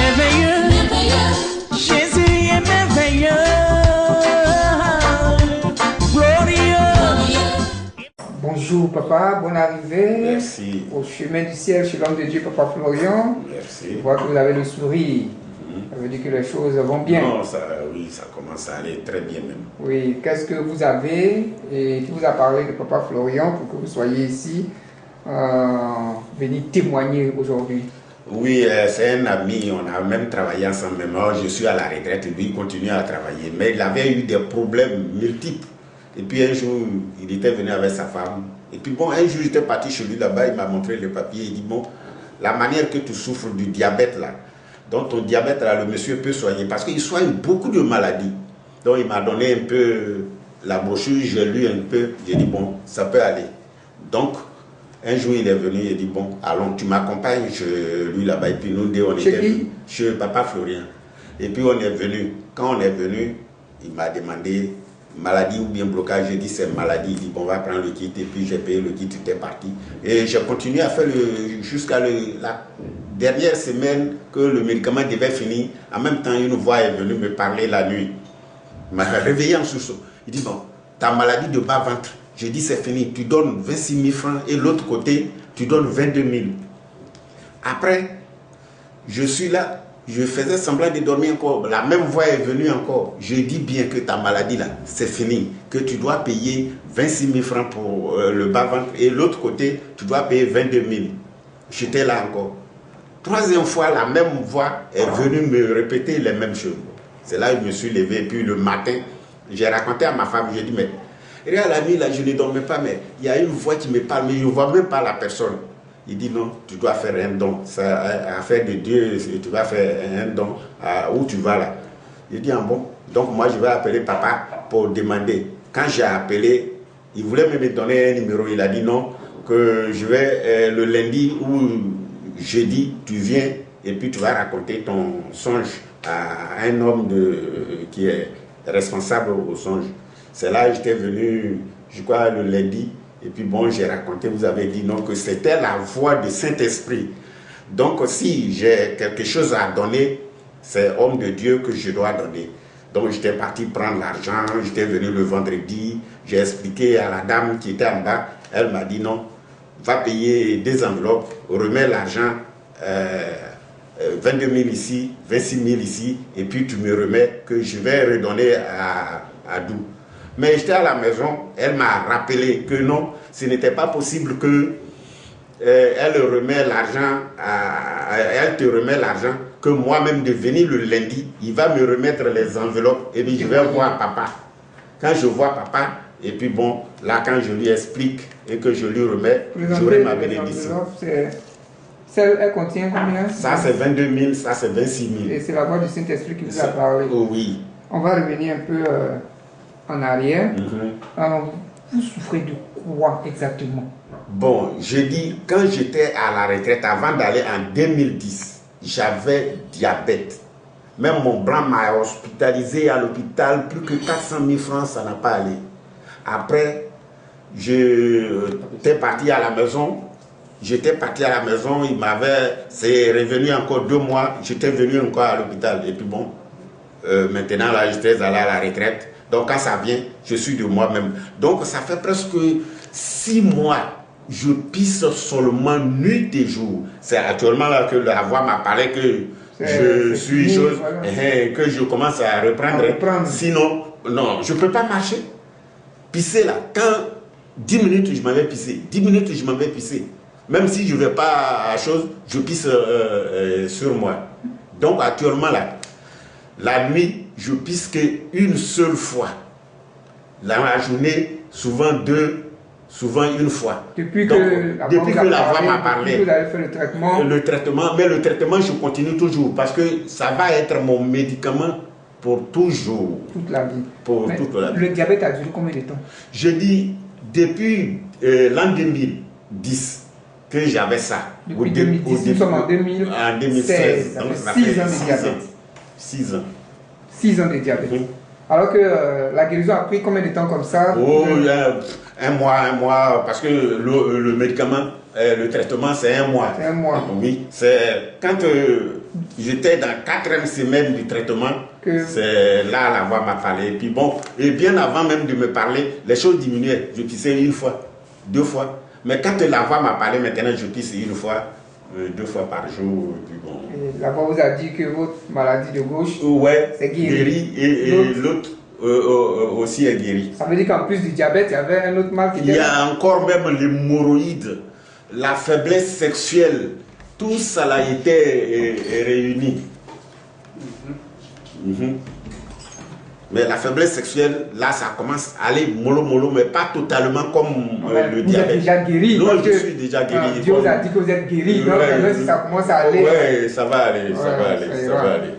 merveilleux, Jésus est merveilleux, glorieux. Bonjour papa, bonne arrivée. Merci. Au chemin du ciel chez l'homme de Dieu, papa Florian. Merci. Je vois que vous avez le sourire. Ça veut dire que les choses vont bien. Non, oui, ça commence à aller très bien même. Oui, qu'est-ce que vous avez et qui vous a parlé de papa Florian pour que vous soyez ici, venir témoigner aujourd'hui? Oui, c'est un ami, on a même travaillé ensemble. Mais moi, je suis à la retraite, lui, il continue à travailler. Mais il avait eu des problèmes multiples. Et puis un jour, il était venu avec sa femme. Et puis bon, un jour, j'étais parti chez lui là-bas, il m'a montré le papier. Il dit, bon, la manière que tu souffres du diabète là, donc ton diabète là, le monsieur peut soigner. Parce qu'il soigne beaucoup de maladies. Donc il m'a donné un peu la brochure, j'ai lu un peu. J'ai dit, bon, ça peut aller. Donc, un jour, il est venu, il dit, bon, allons, tu m'accompagnes chez lui là-bas. Et puis nous deux, on était venus chez papa Florian. Et puis on est venu. Quand on est venu, il m'a demandé maladie ou bien blocage. J'ai dit, c'est maladie. Il dit, bon, on va prendre le kit. Et puis j'ai payé le kit, c'était parti. Et j'ai continué à faire jusqu'à la dernière semaine que le médicament devait finir. En même temps, une voix est venue me parler la nuit. Il m'a réveillé en sursaut. Il dit, bon, ta maladie de bas-ventre. J'ai dit, c'est fini. Tu donnes 26 000 francs et l'autre côté, tu donnes 22 000. Après, je suis là. Je faisais semblant de dormir encore. La même voix est venue encore. Je dis bien que ta maladie là, c'est fini. Que tu dois payer 26 000 francs pour le bas-ventre. Et l'autre côté, tu dois payer 22 000. J'étais là encore. Troisième fois, la même voix est venue me répéter les mêmes choses. C'est là que je me suis levé. Et puis le matin, j'ai raconté à ma femme. J'ai dit, mais regarde la nuit là, je ne dormais pas. Mais il y a une voix qui me parle. Mais je ne vois même pas la personne. Il dit non, tu dois faire un don. C'est affaire de Dieu, tu vas faire un don où tu vas là. Il dit, ah bon, donc moi je vais appeler papa pour demander. Quand j'ai appelé, il voulait me donner un numéro. Il a dit non, que je vais le lundi ou jeudi, tu viens et puis tu vas raconter ton songe à un homme qui est responsable au songe. C'est là que j'étais venu, je crois, le lundi. Et puis bon, j'ai raconté, vous avez dit non, que c'était la voix du Saint-Esprit. Donc si j'ai quelque chose à donner, c'est homme de Dieu que je dois donner. Donc j'étais parti prendre l'argent, j'étais venu le vendredi, j'ai expliqué à la dame qui était en bas, elle m'a dit non, va payer des enveloppes, remets l'argent, 22 000 ici, 26 000 ici, et puis tu me remets que je vais redonner à Dou. Mais j'étais à la maison, elle m'a rappelé que non, ce n'était pas possible que elle remet l'argent, elle te remet l'argent, que moi-même de venir le lundi, il va me remettre les enveloppes et puis je vais voir papa. Quand je vois papa, et puis bon, là quand je lui explique et que je lui remets, j'aurai ma bénédiction. Elle contient combien? Ça c'est 22 000, ça c'est 26 000. Et c'est la voix du Saint-Esprit qui vous a parlé. Oh, oui. On va revenir un peu en arrière. Vous souffrez de quoi exactement? Bon, je dis, quand j'étais à la retraite, avant d'aller en 2010, j'avais diabète. Même mon bras m'a hospitalisé à l'hôpital, plus que 400 000 francs, ça n'a pas allé. Après, j'étais parti à la maison. C'est revenu encore 2 mois, j'étais venu encore à l'hôpital. Et puis bon, maintenant là, j'étais allé à la retraite. Donc quand ça vient, je suis de moi-même. Donc ça fait presque 6 mois. Je pisse seulement nuit et jour. C'est actuellement là que la voix m'a parlé que je suis chose, voilà. Que je commence à reprendre. Sinon, non, je ne peux pas marcher. Pisser là, quand 10 minutes je m'en vais pisser, 10 minutes je m'en vais pisser. Même si je ne vais pas à chose, je pisse sur moi. Donc actuellement là, la nuit, je pisse qu'une seule fois. La journée, souvent 2, souvent une fois. Depuis que la voix m'a parlé. Vous avez fait le traitement. Mais le traitement, je continue toujours parce que ça va être mon médicament pour toujours. Toute la vie. Toute la vie. Le diabète a duré combien de temps? Je dis depuis l'an 2010 que j'avais ça. Depuis 2010, nous sommes en 2016. Donc, ça fait 6 ans de diabète. 6 ans. 6 ans de diabète. Alors que la guérison a pris combien de temps comme ça? Oh, il y a un mois, parce que le médicament, le traitement, c'est 1 mois. C'est 1 mois. Oui, c'est quand J'étais dans la 4e semaine du traitement. C'est là la voix m'a parlé. Et puis bon, et bien avant même de me parler, les choses diminuaient. Je pissais 1 fois, 2 fois. Mais quand la voix m'a parlé, maintenant je pisse 1 fois, 2 fois par jour. Et puis bon. Et la voix vous a dit que votre maladie de gauche, ouais, c'est guéri. Et l'autre aussi est guéri. Ça veut dire qu'en plus du diabète, il y avait un autre mal qui était... Il y a encore même l'hémorroïde, la faiblesse sexuelle. Tout ça a été réuni. Mais la faiblesse sexuelle, là, ça commence à aller mollo, mais pas totalement comme le diabète. Vous êtes déjà guéri. Non, je suis déjà guéri. Dieu vous a dit que vous êtes guéri, donc même si ça commence à aller... Oui, ça va aller, ça va aller.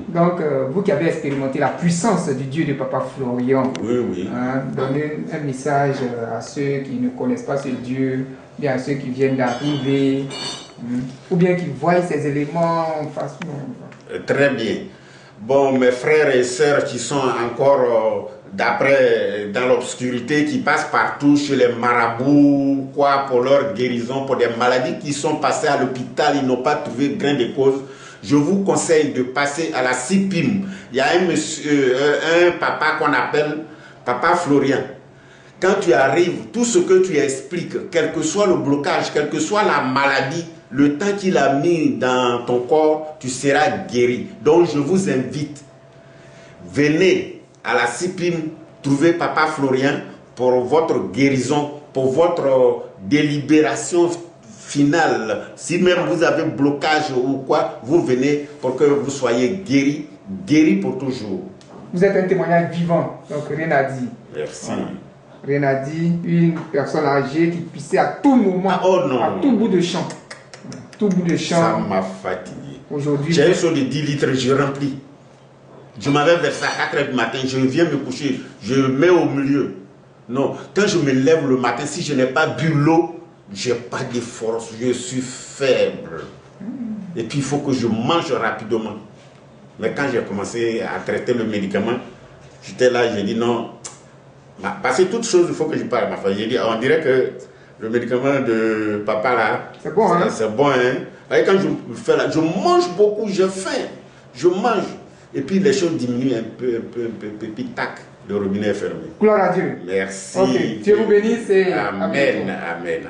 Donc, vous qui avez expérimenté la puissance du Dieu de Papa Florian, donnez un message à ceux qui ne connaissent pas ce Dieu, bien à ceux qui viennent d'arriver, ou bien qui voient ces éléments face. Très bien. Bon, mes frères et sœurs qui sont encore dans l'obscurité, qui passent partout chez les marabouts, pour leur guérison, pour des maladies qui sont passées à l'hôpital, ils n'ont pas trouvé grain de cause. Je vous conseille de passer à la CIPIM. Il y a un papa qu'on appelle Papa Florian. Quand tu arrives, tout ce que tu expliques, quel que soit le blocage, quelle que soit la maladie, le temps qu'il a mis dans ton corps, tu seras guéri. Donc je vous invite, venez à la CIPIM, trouver Papa Florian pour votre guérison, pour votre délibération finale. Si même vous avez blocage ou quoi, vous venez pour que vous soyez guéri pour toujours. Vous êtes un témoignage vivant, donc rien à dire. Merci. Voilà. Rien à dire, une personne âgée qui pissait à tout moment, à tout bout de champ. Tout bout de champ. Ça m'a fatigué. Aujourd'hui, j'ai un seau de 10 litres, je remplis. Je m'avais versé à 4 h du matin, je viens me coucher, je mets au milieu. Non, quand je me lève le matin, si je n'ai pas bu l'eau, je n'ai pas de force, je suis faible. Et puis il faut que je mange rapidement. Mais quand j'ai commencé à traiter le médicament, j'étais là, j'ai dit non. Parce que toute chose, il faut que je parle à ma famille. J'ai dit, on dirait que le médicament de papa là, c'est bon, hein? C'est bon, hein? Et quand je fais là, je mange beaucoup, j'ai faim. Je mange. Et puis les choses diminuent un peu, puis tac, le robinet est fermé. Gloire à Dieu. Merci. Ok, Dieu vous bénisse et amen, amen, amen.